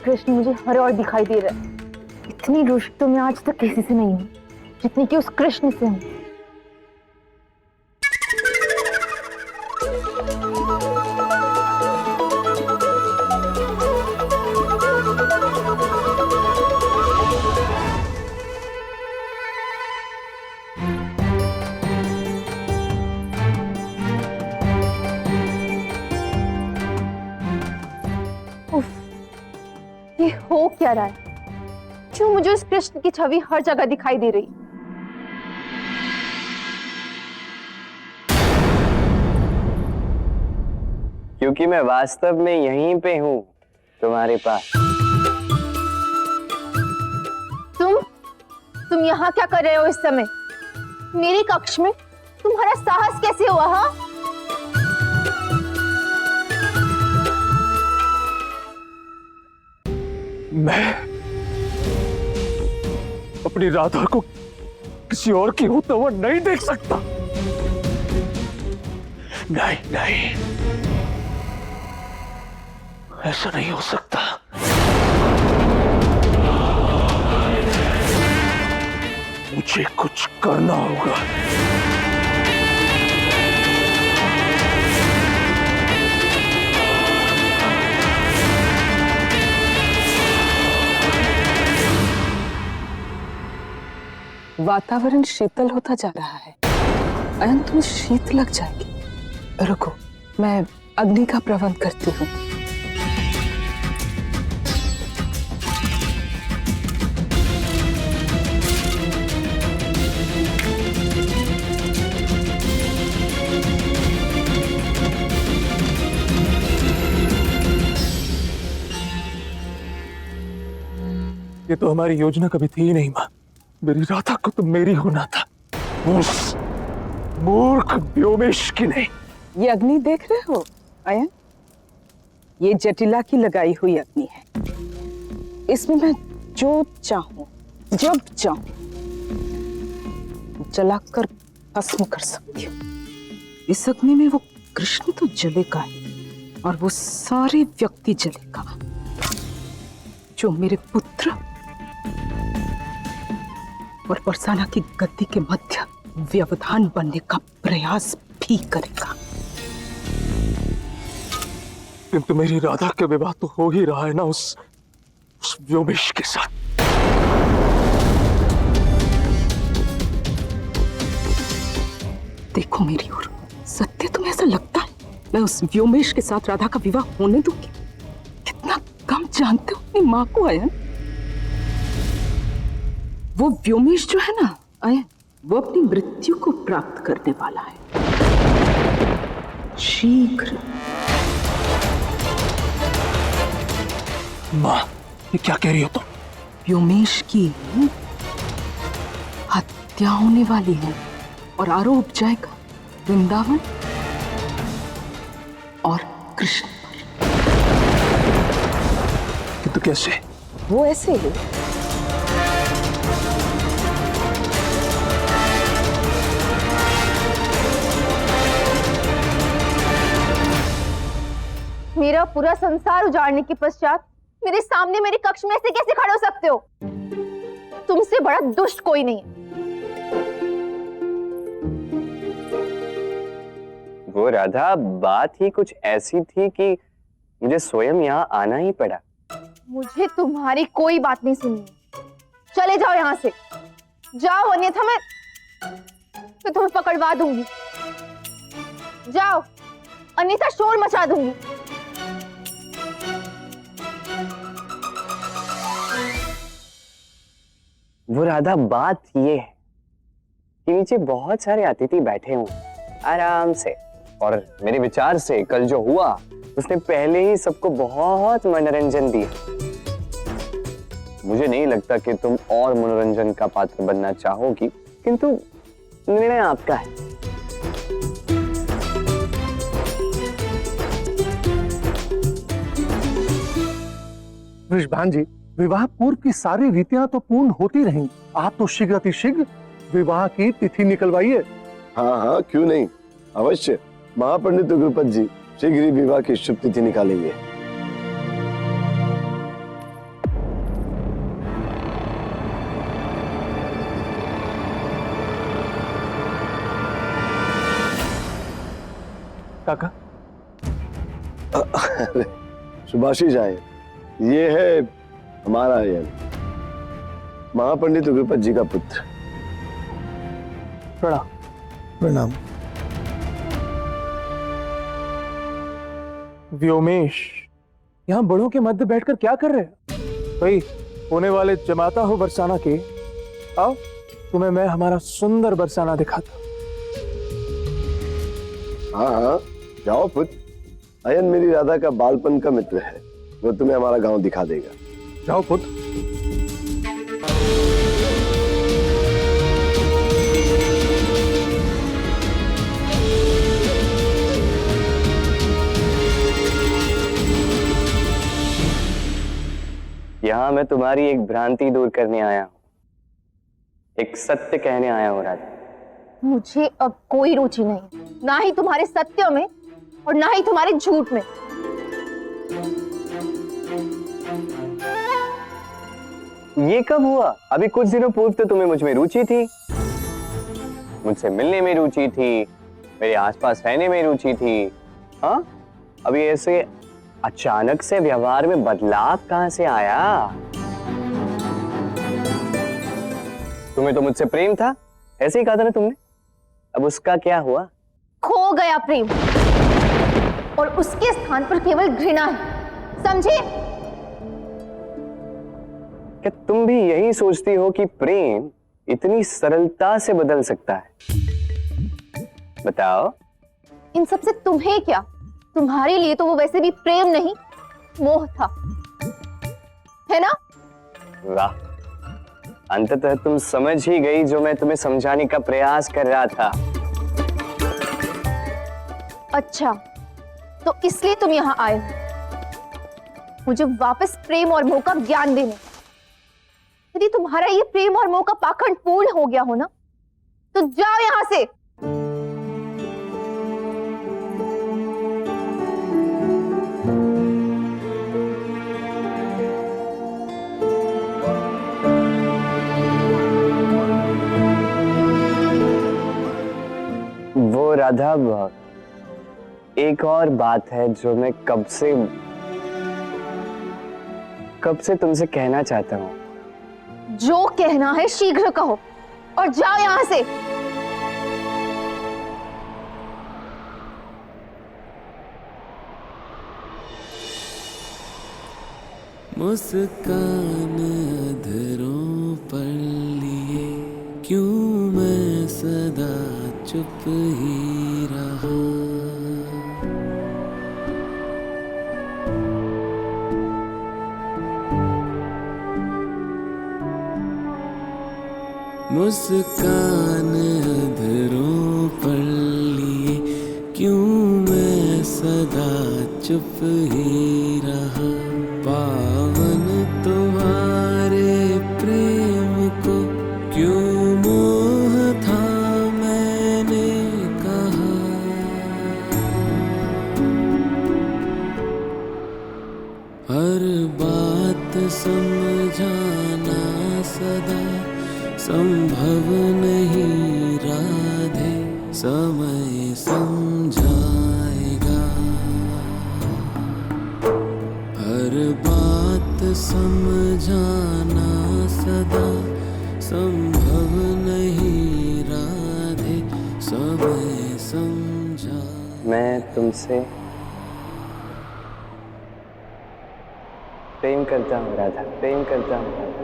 कृष्ण मुझे हर और दिखाई दे रहा है। इतनी रुष्ट तो मैं आज तक किसी से नहीं हूँ जितनी कि उस कृष्ण से हूँ। ये हो क्या रहा है? क्यों मुझे उस कृष्ण की छवि हर जगह दिखाई दे रही? क्योंकि मैं वास्तव में यहीं पे हूँ, तुम्हारे पास। तुम यहाँ क्या कर रहे हो इस समय? मेरे कक्ष में तुम्हारा साहस कैसे हुआ? हाँ, मैं अपनी राधा को किसी और की होता हुआ नहीं देख सकता। नहीं नहीं, ऐसा नहीं हो सकता। मुझे कुछ करना होगा। वातावरण शीतल होता जा रहा है। अयन, तुम्हें शीत लग जाएगी। रुको, मैं अग्नि का प्रबंध करती हूँ। ये तो हमारी योजना कभी थी ही नहीं मां। मेरी राधा को तो मेरी होना था, उस मूर्ख व्योमेश की नहीं। ये अग्नि देख रहे हो अयन? ये जटिला की लगाई हुई अग्नि है। इसमें मैं जो चाहूं, जब चाहूं, जलाकर भस्म कर सकती हूँ। इस अग्नि में वो कृष्ण तो जलेगा ही, और वो सारे व्यक्ति जलेगा जो मेरे पुत्र और बरसाना की गद्दी के मध्य व्यवधान बनने का प्रयास भी करेगा। किंतु मेरी राधा के विवाह तो हो ही रहा है ना उस व्योमेश के साथ। देखो मेरी ओर, सत्य तुम्हें ऐसा लगता है मैं उस व्योमेश के साथ राधा का विवाह होने दूंगी? कितना कम जानते हो अपनी मां को अयन। वो व्योमेश जो है ना अयन, वो अपनी मृत्यु को प्राप्त करने वाला है शीघ्र। मां, ये क्या कह रही हो तुम? व्योमेश की हत्या होने वाली है और आरोप जाएगा वृंदावन और कृष्ण पर। किंतु कैसे? वो ऐसे ही। मेरा पूरा संसार उजाड़ने के पश्चात मेरे सामने मेरे कक्ष में ऐसे कैसे खड़े हो सकते हो? तुमसे बड़ा दुष्ट कोई नहीं है। वो राधा, बात ही कुछ ऐसी थी कि मुझे स्वयं यहाँ आना ही पड़ा। मुझे तुम्हारी कोई बात नहीं सुननी। चले जाओ यहाँ से, जाओ, अन्यथा मैं तुम्हें पकड़वा दूंगी। जाओ, अन्यथा शोर मचा दूंगी। वो राधा, बात ये है कि नीचे बहुत सारे अतिथि बैठे हुए आराम से, और मेरे विचार से कल जो हुआ उसने पहले ही सबको बहुत मनोरंजन दिया। मुझे नहीं लगता कि तुम और मनोरंजन का पात्र बनना चाहोगी, किंतु निर्णय आपका है। वृषभान जी, विवाह पूर्व की सारी रीतियां तो पूर्ण होती रहेंगी। आप तो शीघ्र अतिशीघ्र विवाह की तिथि निकलवाइए। हाँ हाँ, क्यों नहीं, अवश्य। महापंडित उग्रपद जी शीघ्र ही विवाह की शुभ तिथि निकालेंगे। काका सुभाषिश आए, ये है हमारा आयन, महापंडित उग्रपद जी का पुत्र। प्रणाम। प्रणाम। व्योमेश, यहाँ बड़ों के मध्य बैठकर क्या कर रहे हैं? भाई, होने वाले जमाता हो बरसाना के, आओ तुम्हें मैं हमारा सुंदर बरसाना दिखाता। हाँ हाँ, जाओ पुत्र। अयन मेरी राधा का बालपन का मित्र है, वो तुम्हें हमारा गांव दिखा देगा। जाओ पुत्र। यहाँ मैं तुम्हारी एक भ्रांति दूर करने आया हूँ, एक सत्य कहने आया हूँ राधा। मुझे अब कोई रुचि नहीं, ना ही तुम्हारे सत्य में और ना ही तुम्हारे झूठ में। ये कब हुआ? अभी कुछ दिनों पूर्व तो तुम्हें मुझ में रुचि थी, मुझसे मिलने में रुचि थी, मेरे आसपास रहने में रुचि थी। हाँ, अभी ऐसे अचानक से व्यवहार में बदलाव कहां से आया? तुम्हें तो मुझसे प्रेम था, ऐसे ही कहा था ना तुमने। अब उसका क्या हुआ? खो गया प्रेम, और उसके स्थान पर केवल घृणा है, समझे? क्या तुम भी यही सोचती हो कि प्रेम इतनी सरलता से बदल सकता है? बताओ। इन सब से तुम्हें क्या? तुम्हारे लिए तो वो वैसे भी प्रेम नहीं, मोह था, है ना? वाह, अंततः तुम समझ ही गई जो मैं तुम्हें समझाने का प्रयास कर रहा था। अच्छा, तो इसलिए तुम यहाँ आए हो, मुझे वापस प्रेम और मोह का ज्ञान देने। यदि तुम्हारा ये प्रेम और मोह का पाखंड पूर्ण हो गया हो ना, तो जाओ यहां से। वो राधा, एक और बात है जो मैं कब से तुमसे कहना चाहता हूँ। जो कहना है शीघ्र कहो और जाओ यहां से। मुस्कान अधरों पर लिए क्यों मैं सदा चुप ही रहा। मुस्कान अधरों पर लिए क्यों मैं सदा चुप ही रहा। पावन तुम्हारे प्रेम को क्यों मोह था मैंने कहा। हर बात समझाना सदा संभव नहीं राधे, समय समझाएगा। हर बात समझाना सदा संभव नहीं राधे, समय समझा। मैं तुमसे प्रेम करता हूँ राधा, प्रेम करता हूँ।